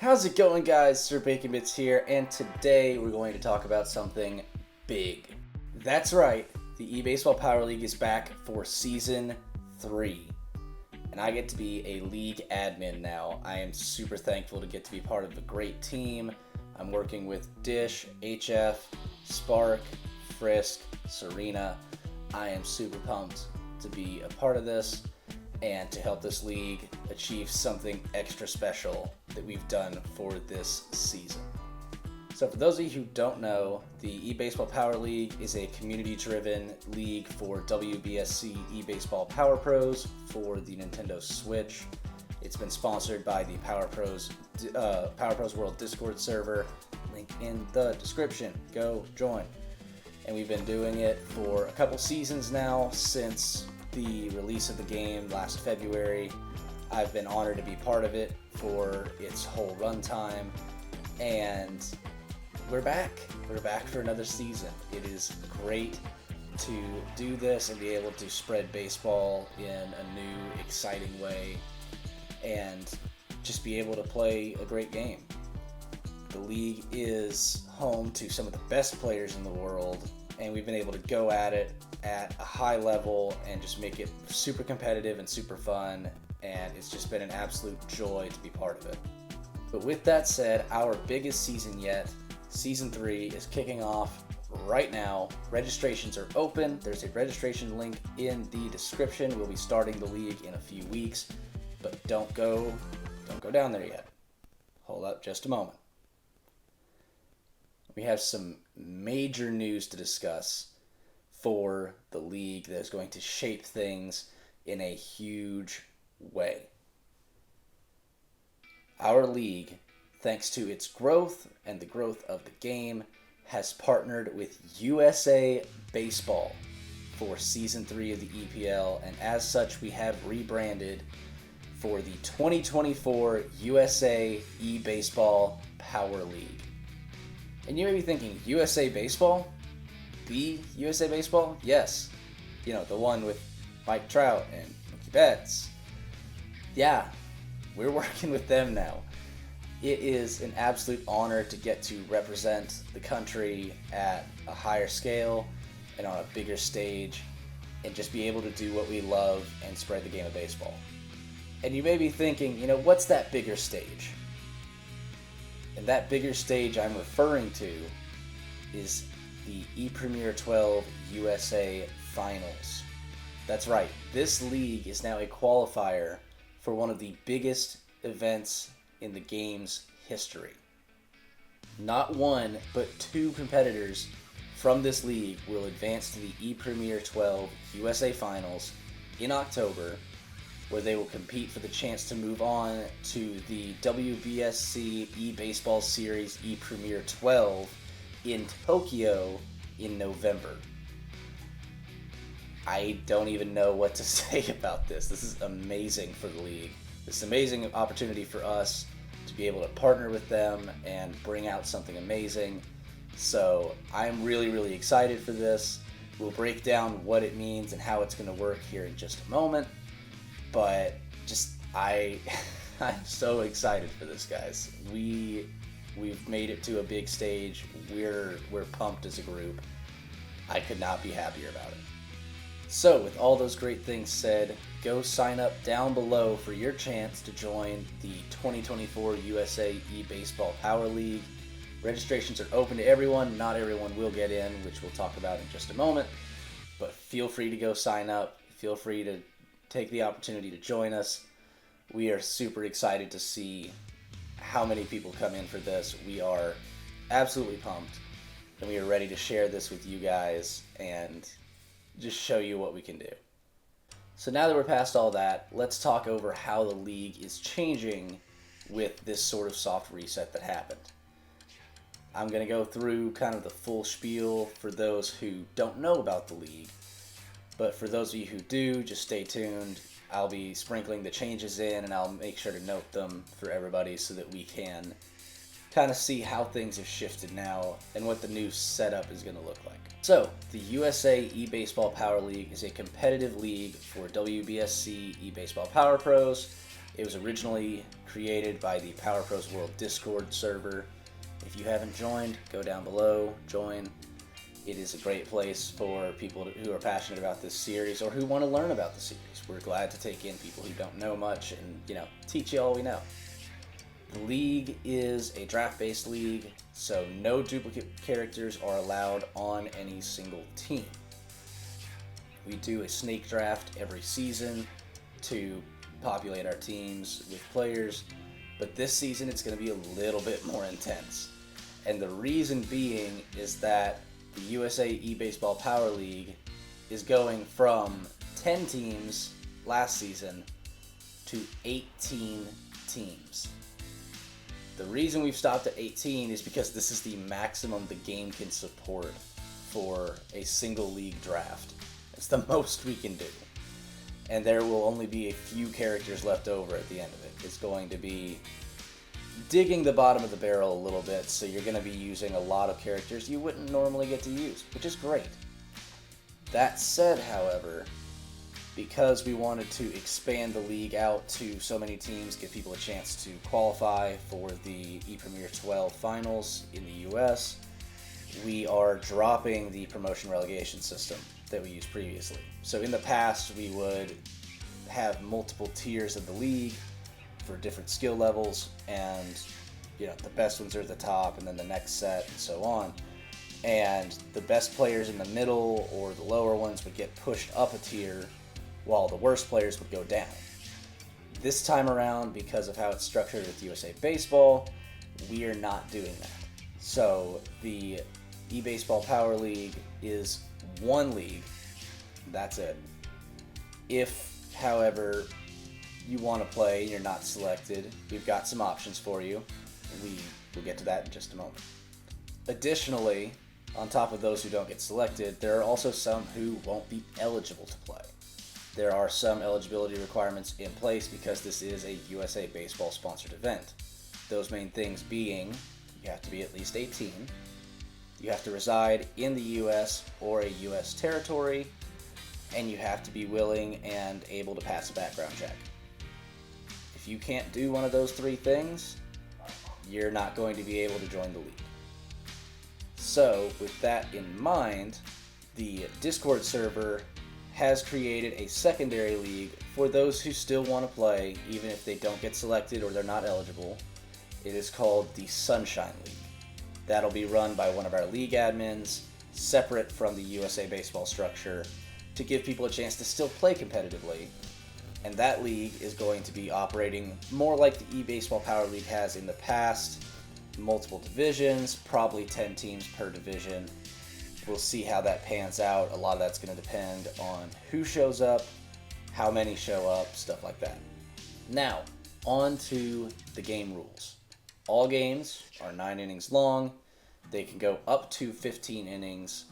How's it going, guys? Sir Bacon Bits here, and today we're going to talk about something big. That's right, the eBaseball Power League is back for Season 3, and I get to be a league admin now. I am super thankful to get to be part of a great team. I'm working with Dish, HF, Spark, Frisk, Serena. I am super pumped to be a part of this and to help this league achieve something extra special that we've done for this season. So for those of you who don't know, the eBaseball Power League is a community-driven league for WBSC eBaseball Power Pros for the Nintendo Switch. It's been sponsored by the Power Pros World Discord server. Link in the description. Go join. And we've been doing it for a couple seasons now since the release of the game last February. I've been honored to be part of it for its whole runtime, and we're back. We're back for another season. It is great to do this and be able to spread baseball in a new, exciting way and just be able to play a great game. The league is home to some of the best players in the world, and we've been able to go at it at a high level and just make it super competitive and super fun, and it's just been an absolute joy to be part of it. But with that said, our biggest season yet, Season 3, is kicking off right now. Registrations are open. There's a registration link in the description. We'll be starting the league in a few weeks, but don't go down there yet. Hold up just a moment. We have some major news to discuss for the league that is going to shape things in a huge way. Our league, thanks to its growth and the growth of the game, has partnered with USA Baseball for Season 3 of the EPL, and as such we have rebranded for the 2024 USA eBaseball Power League. And you may be thinking, USA Baseball? The USA Baseball? Yes. You know, the one with Mike Trout and Mookie Betts. Yeah, we're working with them now. It is an absolute honor to get to represent the country at a higher scale and on a bigger stage and just be able to do what we love and spread the game of baseball. And you may be thinking, you know, what's that bigger stage? And that bigger stage I'm referring to is the ePremier 12 USA Finals. That's right, this league is now a qualifier for one of the biggest events in the game's history. Not one, but two competitors from this league will advance to the ePremier 12 USA Finals in October, where they will compete for the chance to move on to the WBSC eBaseball Series ePremier 12 in Tokyo in November. I don't even know what to say about this. This is amazing for the league. This is an amazing opportunity for us to be able to partner with them and bring out something amazing. So I'm really, really excited for this. We'll break down what it means and how it's going to work here in just a moment. But I'm so excited for this, guys. We've made it to a big stage. We're pumped as a group. I could not be happier about it. So with all those great things said, go sign up down below for your chance to join the 2024 USA eBaseball Power League. Registrations are open to everyone. Not everyone will get in, which we'll talk about in just a moment. But feel free to go sign up. Feel free to take the opportunity to join us. We are super excited to see how many people come in for this. We are absolutely pumped, and we are ready to share this with you guys and just show you what we can do. So now that we're past all that, let's talk over how the league is changing with this sort of soft reset that happened. I'm going to go through kind of the full spiel for those who don't know about the league. But for those of you who do, just stay tuned. I'll be sprinkling the changes in, and I'll make sure to note them for everybody so that we can kind of see how things have shifted now and what the new setup is going to look like. So, the USA eBaseball Power League is a competitive league for WBSC eBaseball Power Pros. It was originally created by the Power Pros World Discord server. If you haven't joined, go down below, join. It is a great place for people who are passionate about this series or who want to learn about the series. We're glad to take in people who don't know much and, teach you all we know. The league is a draft-based league, so no duplicate characters are allowed on any single team. We do a snake draft every season to populate our teams with players, but this season it's going to be a little bit more intense. And the reason being is that the USA eBaseball Power League is going from 10 teams last season to 18 teams. The reason we've stopped at 18 is because this is the maximum the game can support for a single league draft. It's the most we can do. And there will only be a few characters left over at the end of it. It's going to be digging the bottom of the barrel a little bit, so you're going to be using a lot of characters you wouldn't normally get to use, which is great. That said, however, because we wanted to expand the league out to so many teams, give people a chance to qualify for the ePremier 12 finals in the US, we are dropping the promotion relegation system that we used previously. So in the past, we would have multiple tiers of the league for different skill levels, and the best ones are at the top and then the next set and so on, and the best players in the middle or the lower ones would get pushed up a tier while the worst players would go down. This time around, because of how it's structured with USA Baseball, we are not doing that. So the eBaseball Power League is one league, that's it. If, however, you want to play and you're not selected, we've got some options for you. We'll get to that in just a moment. Additionally, on top of those who don't get selected, there are also some who won't be eligible to play. There are some eligibility requirements in place because this is a USA Baseball sponsored event. Those main things being, you have to be at least 18, you have to reside in the US or a US territory, and you have to be willing and able to pass a background check. If you can't do one of those three things, you're not going to be able to join the league. So, with that in mind, the Discord server has created a secondary league for those who still want to play, even if they don't get selected or they're not eligible. It is called the Sunshine League. That'll be run by one of our league admins, separate from the USA Baseball structure, to give people a chance to still play competitively. And that league is going to be operating more like the eBaseball Power League has in the past. Multiple divisions, probably 10 teams per division. We'll see how that pans out. A lot of that's going to depend on who shows up, how many show up, stuff like that. Now, on to the game rules. All games are 9 innings long. They can go up to 15 innings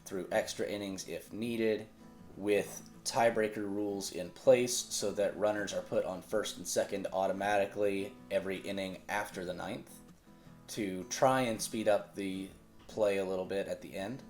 through extra innings if needed, with tiebreaker rules in place so that runners are put on first and second automatically every inning after the 9th to try and speed up the play a little bit at the end.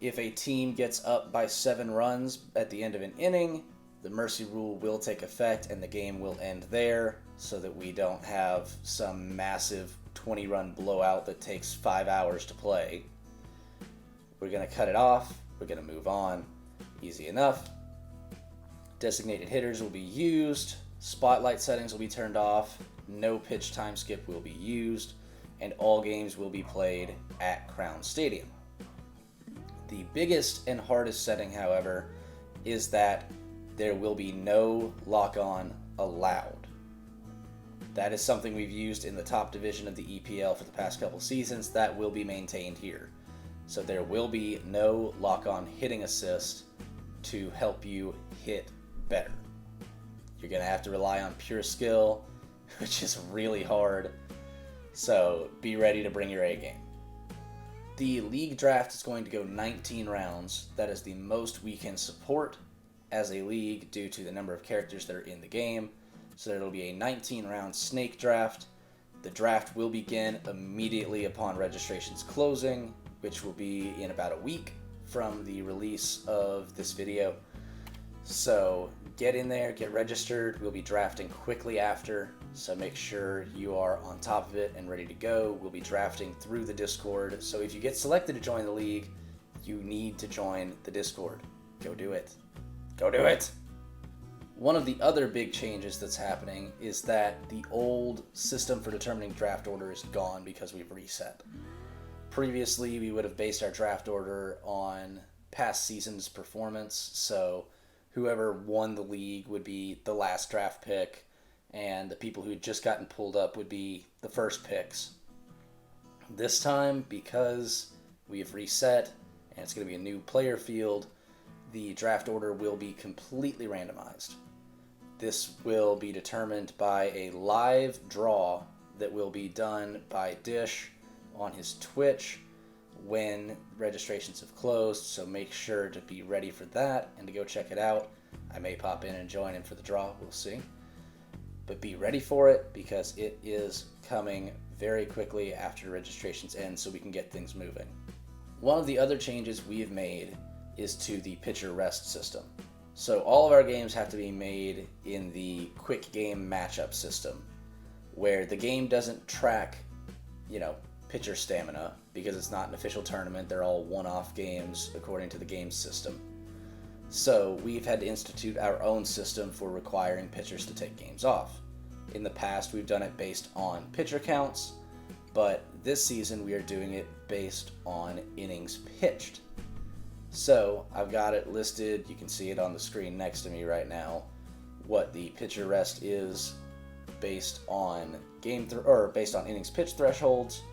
If a team gets up by 7 runs at the end of an inning, the mercy rule will take effect and the game will end there so that we don't have some massive 20-run blowout that takes 5 hours to play. We're going to cut it off. We're going to move on. Easy enough. Designated hitters will be used. Spotlight settings will be turned off. No pitch time skip will be used. And all games will be played at Crown Stadium. The biggest and hardest setting, however, is that there will be no lock-on allowed. That is something we've used in the top division of the EPL for the past couple seasons. That will be maintained here. So there will be no lock-on hitting assist to help you hit better. You're going to have to rely on pure skill, which is really hard. So be ready to bring your A game. The league draft is going to go 19 rounds. That is the most we can support as a league due to the number of characters that are in the game. So it'll be a 19-round snake draft. The draft will begin immediately upon registrations closing, which will be in about a week from the release of this video. So get in there, get registered. We'll be drafting quickly after, so make sure you are on top of it and ready to go. We'll be drafting through the Discord, so if you get selected to join the league, you need to join the Discord. Go do it. Go do it! One of the other big changes that's happening is that the old system for determining draft order is gone because we've reset. Previously, we would have based our draft order on past season's performance, so whoever won the league would be the last draft pick, and the people who had just gotten pulled up would be the first picks. This time, because we have reset, and it's going to be a new player field, the draft order will be completely randomized. This will be determined by a live draw that will be done by Dish on his Twitch when registrations have closed, so make sure to be ready for that and to go check it out. I may pop in and join in for the draw, we'll see. But be ready for it because it is coming very quickly after registrations end so we can get things moving. One of the other changes we've made is to the pitcher rest system. So all of our games have to be made in the quick game matchup system, where the game doesn't track, pitcher stamina, because it's not an official tournament. They're all one-off games according to the game system. So we've had to institute our own system for requiring pitchers to take games off. In the past, we've done it based on pitcher counts, but this season we are doing it based on innings pitched. So I've got it listed, you can see it on the screen next to me right now, what the pitcher rest is based on based on innings pitched thresholds.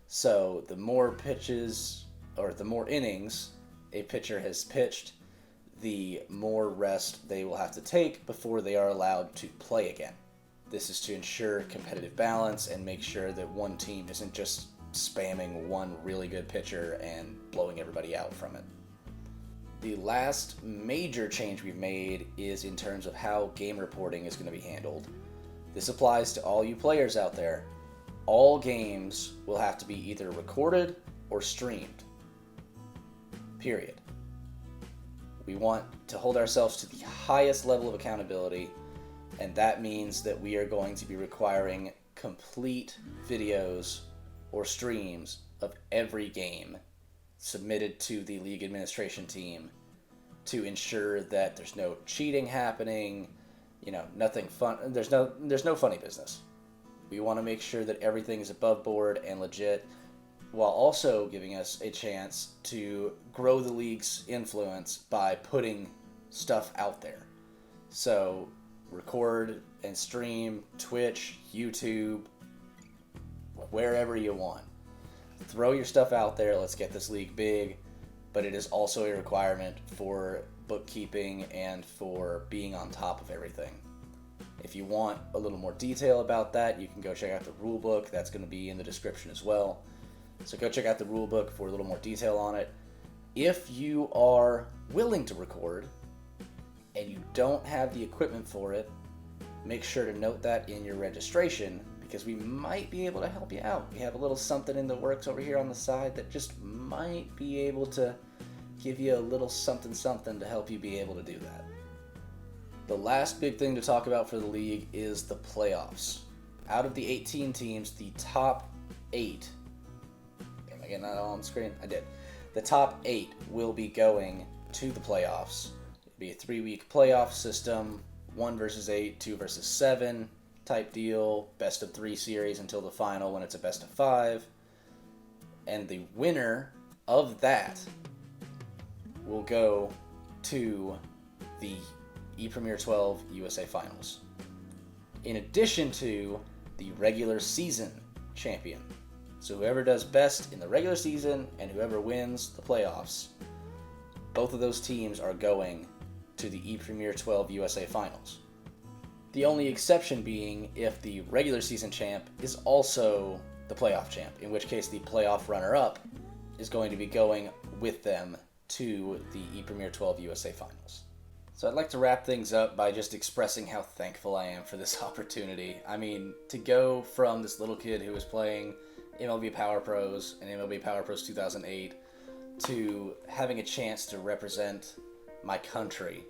So the more pitches, or the more innings a pitcher has pitched, the more rest they will have to take before they are allowed to play again. This is to ensure competitive balance and make sure that one team isn't just spamming one really good pitcher and blowing everybody out from it. The last major change we've made is in terms of how game reporting is going to be handled. This applies to all you players out there. All games will have to be either recorded or streamed. Period. We want to hold ourselves to the highest level of accountability, and that means that we are going to be requiring complete videos or streams of every game submitted to the league administration team to ensure that there's no cheating happening, nothing fun. There's no funny business. We want to make sure that everything is above board and legit, while also giving us a chance to grow the league's influence by putting stuff out there. So record and stream Twitch, YouTube, wherever you want. Throw your stuff out there. Let's get this league big. But it is also a requirement for bookkeeping and for being on top of everything. If you want a little more detail about that, you can go check out the rule book. That's going to be in the description as well. So go check out the rule book for a little more detail on it. If you are willing to record and you don't have the equipment for it, make sure to note that in your registration, because we might be able to help you out. We have a little something in the works over here on the side that just might be able to give you a little something to help you be able to do that. The last big thing to talk about for the league is the playoffs. Out of the 18 teams, the top 8, am I getting that all on the screen? I did. The top 8 will be going to the playoffs. It'll be a 3-week playoff system, 1 versus 8, 2 versus 7 type deal, best of 3 series until the final when it's a best of 5. And the winner of that will go to the ePremier 12 USA Finals, in addition to the regular season champion. So whoever does best in the regular season and whoever wins the playoffs, both of those teams are going to the ePremier 12 USA Finals. The only exception being if the regular season champ is also the playoff champ, in which case the playoff runner-up is going to be going with them to the ePremier 12 USA Finals. So I'd like to wrap things up by just expressing how thankful I am for this opportunity. I mean, to go from this little kid who was playing MLB Power Pros and MLB Power Pros 2008 to having a chance to represent my country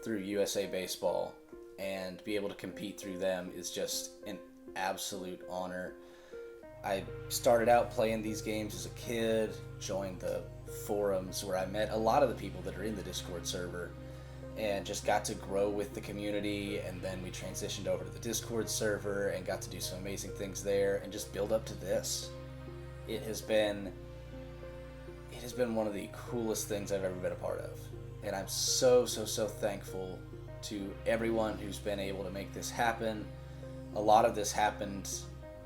through USA Baseball and be able to compete through them is just an absolute honor. I started out playing these games as a kid, joined the forums where I met a lot of the people that are in the Discord server and just got to grow with the community, and then we transitioned over to the Discord server and got to do some amazing things there and just build up to this. It has been one of the coolest things I've ever been a part of, and I'm so thankful to everyone who's been able to make this happen. A lot of this happened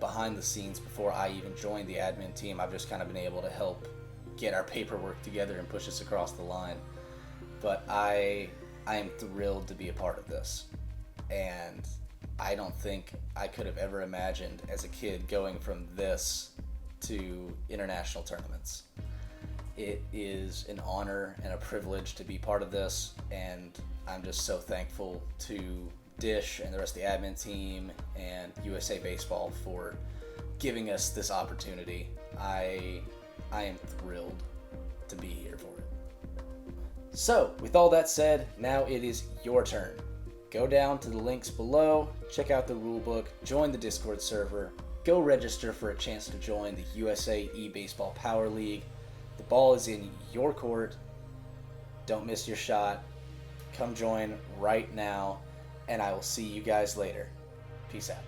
behind the scenes before I even joined the admin team. I've just kind of been able to help get our paperwork together and push us across the line. But I am thrilled to be a part of this. And I don't think I could have ever imagined as a kid going from this to international tournaments. It is an honor and a privilege to be part of this, and I'm just so thankful to Dish and the rest of the admin team and USA Baseball for giving us this opportunity. I am thrilled to be here for it. So, with all that said, now it is your turn. Go down to the links below, check out the rulebook, join the Discord server, go register for a chance to join the USA eBaseball Power League. The ball is in your court. Don't miss your shot. Come join right now, and I will see you guys later. Peace out.